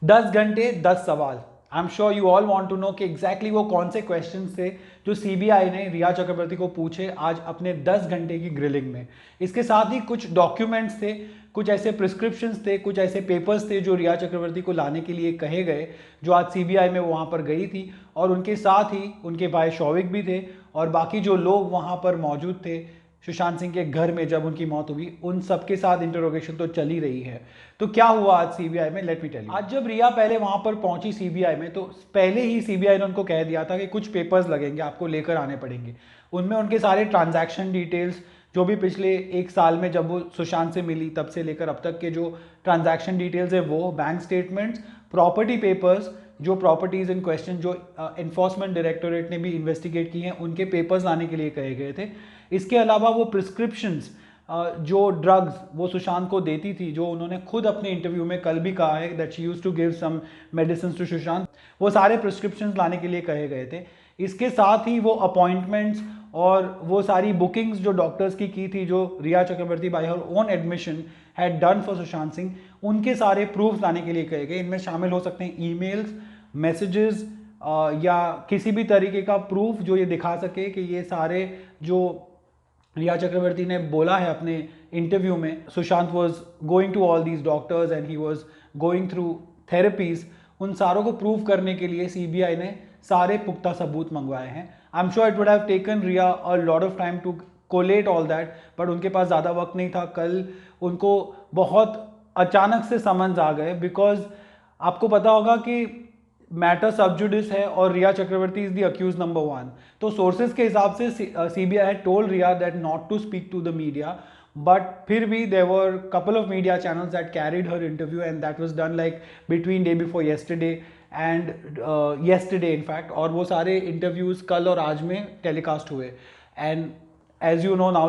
10 घंटे 10 सवाल। I am sure you all want to know कि एग्जैक्टली वो कौन से क्वेश्चंस थे जो सीबीआई ने रिया चक्रवर्ती को पूछे आज अपने 10 घंटे की ग्रिलिंग में। इसके साथ ही कुछ डॉक्यूमेंट्स थे, कुछ ऐसे प्रिस्क्रिप्शंस थे, कुछ ऐसे पेपर्स थे जो रिया चक्रवर्ती को लाने के लिए कहे गए, जो आज सीबीआई में वहाँ पर गई थी। और उनके साथ ही उनके भाई शौविक भी थे और बाकी जो लोग वहाँ पर मौजूद थे सुशांत सिंह के घर में जब उनकी मौत हुई, उन सबके साथ इंटरोगेशन तो चल ही रही है। तो क्या हुआ आज सीबीआई में, लेट मी टेल यू। आज जब रिया पहले वहां पर पहुंची सीबीआई में, तो पहले ही सीबीआई ने उनको कह दिया था कि कुछ पेपर्स लगेंगे, आपको लेकर आने पड़ेंगे। उनमें उनके सारे ट्रांजैक्शन डिटेल्स, जो भी पिछले 1 साल में जब वो सुशांत से मिली तब से लेकर अब तक के जो ट्रांजैक्शन डिटेल्स है वो, बैंक स्टेटमेंट्स, प्रॉपर्टी पेपर्स, जो प्रॉपर्टीज इन क्वेश्चन जो एनफोर्समेंट डायरेक्टोरेट ने भी इन्वेस्टिगेट की हैं, उनके पेपर्स लाने के लिए कहे गए थे। इसके अलावा वो प्रिस्क्रिप्शंस, जो ड्रग्स वो सुशांत को देती थी, जो उन्होंने खुद अपने इंटरव्यू में कल भी कहा है that she used to give some medicine to Sushant, वो सारे प्रिस्क्रिप्शंस लाने के लिए कहे गए थे। इसके साथ ही वो अपॉइंटमेंट्स और वो सारी बुकिंग्स जो डॉक्टर्स की थी, जो Rhea Chakraborty by her own admission had done for Sushant Singh, उनके सारे प्रूफ्स लाने के लिए कहे गए। इनमें शामिल हो सकते हैं ईमेल्स, मैसेजेस या किसी भी तरीके का प्रूफ जो ये दिखा सके कि ये सारे जो रिया चक्रवर्ती ने बोला है अपने इंटरव्यू में, Sushant was going to all these doctors and he was going through therapies, उन सारों को प्रूव करने के लिए सीबीआई ने सारे पुख्ता सबूत मंगवाए हैं। I am sure it would have taken Rhea a lot of time to collate all that, but उनके पास ज़्यादा वक्त नहीं था। कल उनको बहुत अचानक से समन्स आ गए, बिकॉज आपको पता होगा कि मैटर सब जुडिस है और Rhea Chakraborty is the accused number 1। तो सोर्सेज के हिसाब से CBI had told Rhea that not to speak to the media, but फिर भी there were couple of media channels that carried her interview and that was done like between day before yesterday and yesterday in fact. और वो सारे interviews कल और आज में telecast हुए। And as you know now,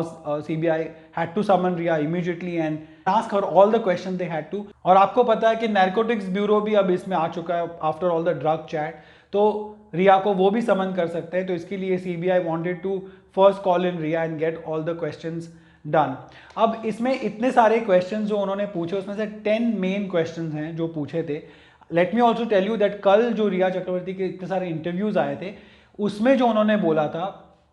CBI had to summon Riya immediately and ask her all the questions they had to। और आपको पता है कि नैर्कोटिक्स ब्यूरो भी अब इसमें आ चुका है after all the drug chat, तो रिया को वो भी समन कर सकते हैं। तो इसके लिए CBI wanted to first call in Riya and get all the questions done। अब इसमें इतने सारे क्वेश्चंस जो उन्होंने पूछे, उसमें से 10 मेन क्वेश्चंस हैं जो पूछे थे। Let me also tell you that कल जो रिया चक्रवर्ती के इतने सारे इंटरव्यूज आए थे, उसमें जो उन्होंने बोला था,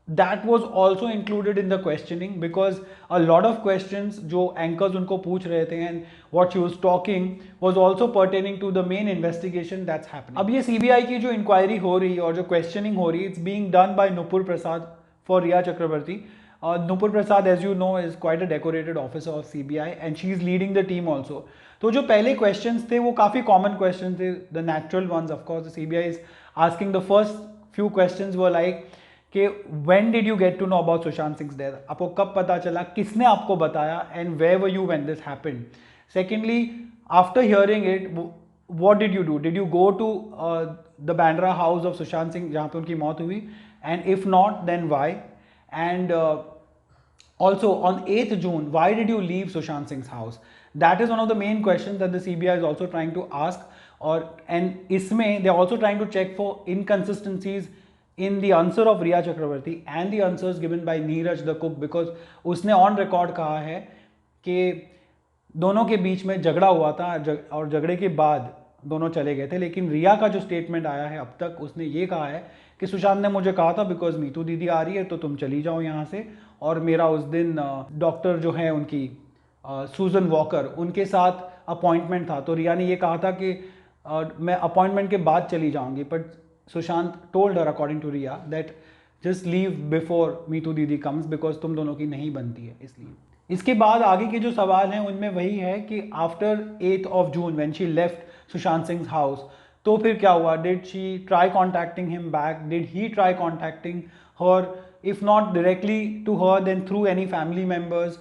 that was also included in the questioning, because a lot of questions जो anchors उनको पूछ रहे थे and what she was talking was also pertaining to the main investigation that's happening। अब ये CBI की जो इंक्वायरी हो रही है और जो questioning हो रही है, it's being done by Nupur Prasad for Riya Chakrabarti। Nupur Prasad, as you know, is quite a decorated officer of CBI and she is leading the team also। तो जो पहले questions थे वो काफ़ी common questions थे, the natural ones of course। The CBI is asking, the first few questions were like कि when did you get to know about Sushant Singh death, आपको कब पता चला, किसने आपको बताया, and where were you when this happened. Secondly, after hearing it what did you do, did you go to the Bandra house of Sushant Singh जहाँ पे उनकी मौत हुई, and if not then why, and also on 8th June why did you leave Sushant Singh's house। that is one of the main questions that the CBI is also trying to ask। और and इसमें they are also trying to check for inconsistencies in the answer of Riya Chakravarti and the answers given by Neeraj the cook, because उसने on record कहा है कि दोनों के बीच में झगड़ा हुआ था और झगड़े के बाद दोनों चले गए थे। लेकिन रिया का जो स्टेटमेंट आया है अब तक, उसने ये कहा है कि सुशांत ने मुझे कहा था बिकॉज मीतू दीदी आ रही है तो तुम चली जाओ यहाँ से, और मेरा उस दिन डॉक्टर जो है उनकी सूजन वॉकर, उनके साथ अपॉइंटमेंट था। तो रिया ने ये कहा था कि मैं अपॉइंटमेंट के बाद चली जाऊँगी, but Sushant told her according to Riya that just leave before Meetu दीदी comes because तुम दोनों की नहीं बनती है। इसलिए इसके बाद आगे के जो सवाल हैं उनमें वही है कि after 8th of June when she left Sushant Singh house, तो फिर क्या हुआ, did she try contacting him back, did he try contacting her, if not directly to her then through any family members,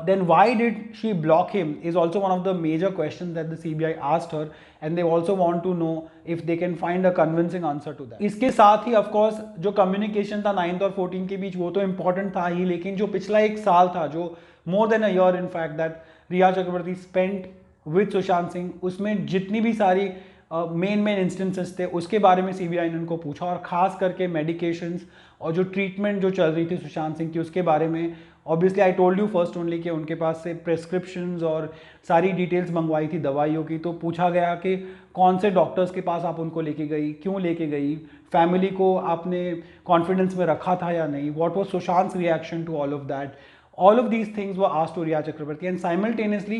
then why did she block him is also one of the major questions that the CBI asked her, and they also want to know if they can find a convincing answer to that। इसके साथ ही of course जो communication था 9th और 14 के बीच वो तो important था ही, लेकिन जो पिछला 1 साल था, जो more than a year in fact that Riya Chakrabarti spent with Sushant Singh, उसमें जितनी भी सारी मेन इंस्टेंसेस थे उसके बारे में सीबीआई ने उनको पूछा, और ख़ास करके मेडिकेशंस और जो ट्रीटमेंट जो चल रही थी सुशांत सिंह की उसके बारे में obviously I told you first only कि उनके पास से प्रेस्क्रिप्शंस और सारी डिटेल्स मंगवाई थी दवाइयों की। तो पूछा गया कि कौन से डॉक्टर्स के पास आप उनको लेके गई, क्यों लेके गई, फैमिली को आपने कॉन्फिडेंस में रखा था या नहीं, what was Sushant reaction to all of that. All of these things were asked to Riya Chakrabarti, and simultaneously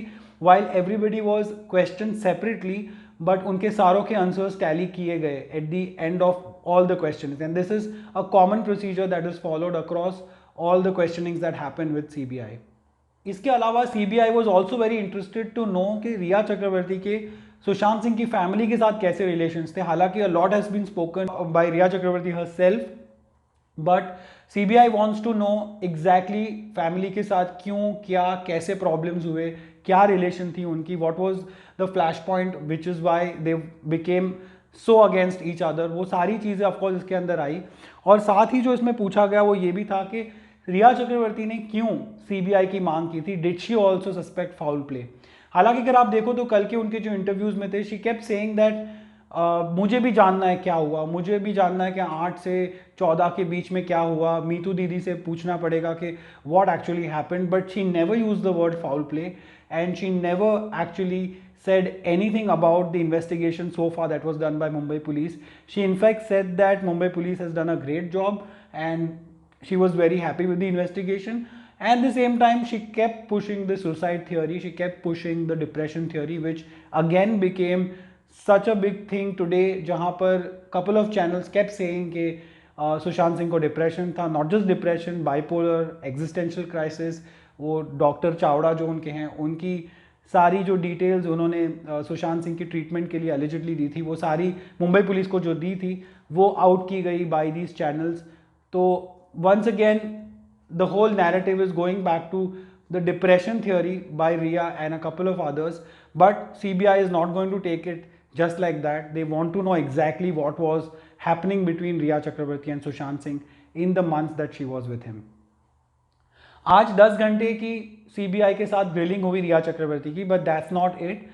while everybody was questioned separately, but उनके सारों के आंसर्स टैली किए गए at the end of all the questions, and this is a common procedure that is followed across all the questionings that happen with CBI. इसके अलावा CBI was also very interested to know कि रिया चक्रवर्ती के सुशांत सिंह की family के साथ कैसे relations थे। हालांकि a lot has been spoken by Rhea Chakraborty herself, but CBI wants to know exactly family के साथ क्यों, क्या, कैसे प्रॉब्लम्स हुए, क्या रिलेशन थी उनकी, what was the flash point which is why they became so against each other. वो सारी चीज़ें ऑफकोर्स इसके अंदर आई। और साथ ही जो इसमें पूछा गया वो ये भी था कि रिया चक्रवर्ती ने क्यों CBI की मांग की थी, did she also suspect foul play. हालांकि अगर आप देखो तो कल के उनके जो इंटरव्यूज में थे, शी केप्ट सेइंग दैट मुझे भी जानना है क्या हुआ, मुझे भी जानना है कि 8 से 14 के बीच में क्या हुआ, मीतू दीदी से पूछना पड़ेगा कि what actually happened. But she never use the word foul play and she never actually said anything about the investigation so far that was done by Mumbai police. She in fact said that Mumbai police has done a great job and she was very happy with the investigation. And at the same time she kept pushing the suicide theory, she kept pushing the depression theory, which again became such a big thing today, जहाँ पर couple of channels kept saying कि सुशांत सिंह को depression था, not just depression, bipolar, existential crisis. वो doctor Chavda जो उनके हैं, उनकी सारी जो डिटेल्स उन्होंने सुशांत सिंह की ट्रीटमेंट के लिए एलिजिडली दी थी, वो सारी मुंबई पुलिस को जो दी थी वो आउट की गई बाय दीज चैनल्स। तो once again the whole narrative is going back to the depression theory by Rhea and a couple of others, but CBI is not going to take it just like that. They want to know exactly what was happening between Riya Chakrabarti and Sushant Singh in the months that she was with him. आज 10 घंटे की CBI के साथ grilling हुई रिया चक्रवर्ती की, but that's not it.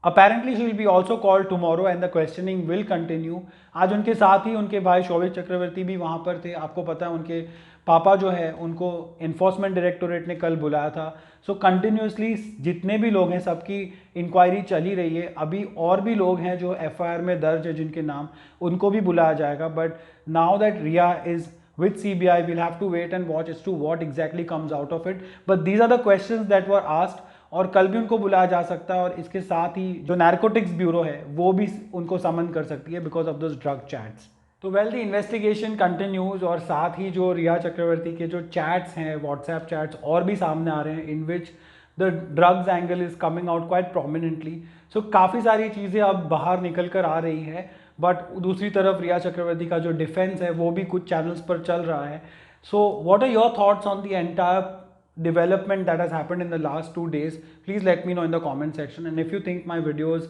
Apparently she will be also called tomorrow and the questioning will continue. आज उनके साथ ही उनके भाई शोभित चक्रवर्ती भी वहाँ पर थे। आपको पता है उनके पापा जो है उनको इन्फोर्समेंट डायरेक्टोरेट ने कल बुलाया था। सो कंटिन्यूसली जितने भी लोग हैं सबकी इंक्वायरी चली रही है। अभी और भी लोग हैं जो FIR में दर्ज है जिनके नाम, उनको भी बुलाया जाएगा। But now that Rhea is with CBI, we'll have to wait and watch as to what exactly comes out of it. But these are the questions that were asked. और कल भी उनको बुलाया जा सकता है, और इसके साथ ही जो नारकोटिक्स ब्यूरो है वो भी उनको समन कर सकती है because of those drug chats. तो वेल द इन्वेस्टिगेशन कंटिन्यूज, और साथ ही जो रिया चक्रवर्ती के जो चैट्स हैं, व्हाट्सएप चैट्स और भी सामने आ रहे हैं in which the drugs angle is coming out quite prominently. So काफ़ी सारी चीज़ें अब बाहर निकल कर आ रही है। बट दूसरी तरफ रिया चक्रवर्ती का जो डिफेंस है वो भी कुछ चैनल्स पर चल रहा है। So what are your thoughts on the entire development that has happened in the last 2 days? Please let me know in the comment section, and if you think my videos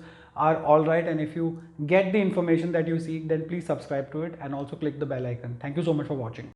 are all right and if you get the information that you seek, then please subscribe to it and also click the bell icon. Thank you so much for watching.